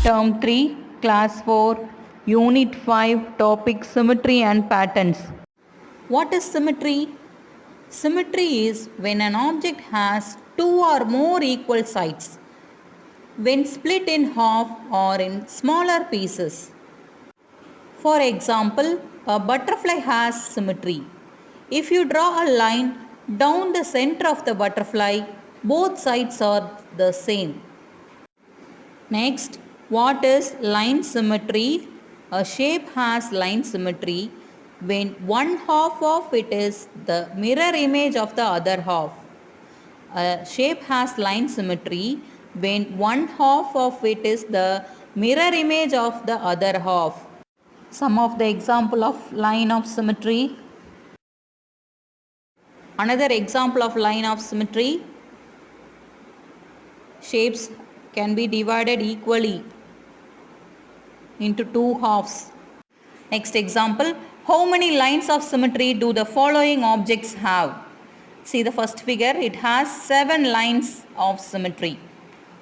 Term 3, Class 4, Unit 5, Topic Symmetry and Patterns. What is symmetry? Symmetry is when an object has two or more equal sides, when split in half or in smaller pieces. For example, a butterfly has symmetry. If you draw a line down the center of the butterfly, both sides are the same. Next, what is line symmetry? A shape has line symmetry when one half of it is the mirror image of the other half. A shape has line symmetry when one half of it is the mirror image of the other half. Some of the example of line of symmetry. Another example of line of symmetry. Shapes can be divided equally into two halves. Next example, how many lines of symmetry do the following objects have? See the first figure, it has 7 lines of symmetry.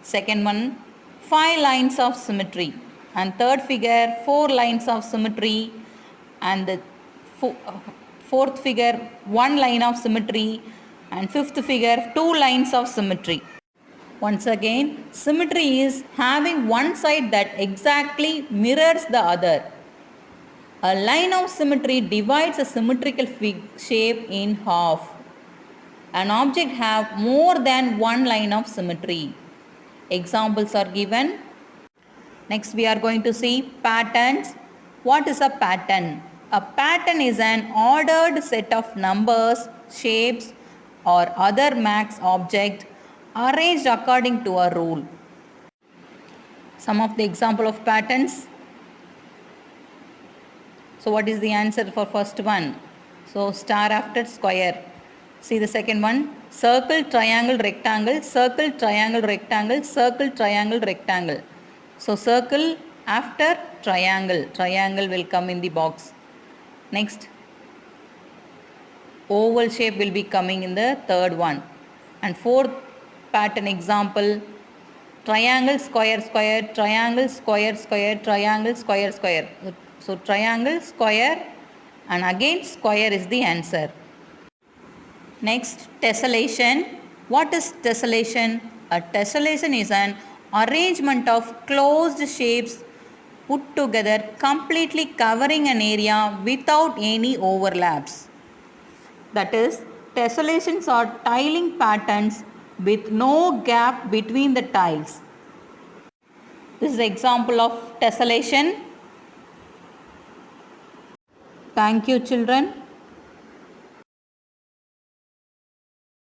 Second one, 5 lines of symmetry. And third figure, 4 lines of symmetry. And the fourth figure, 1 line of symmetry. And fifth figure, 2 lines of symmetry. Once again, symmetry is having one side that exactly mirrors the other. A line of symmetry divides a symmetrical shape in half. An object have more than one line of symmetry. Examples are given. Next we are going to see patterns. What is a pattern? A pattern is an ordered set of numbers, shapes or other max object arranged according to a rule. Some of the example of patterns. So what is the answer for first one? So star after square. See the second one. Circle, triangle, rectangle, circle, triangle, rectangle, circle, triangle, rectangle. So circle after triangle. Triangle will come in the box. Next. Oval shape will be coming in the third one. And fourth pattern example, triangle, square, square, triangle, square, square, triangle, square, square. So triangle, square and again square is the answer. Next, tessellation. What is tessellation? A tessellation is an arrangement of closed shapes put together completely covering an area without any overlaps. That is, tessellations are tiling patterns with no gap between the tiles. This is an example of tessellation. Thank you, children.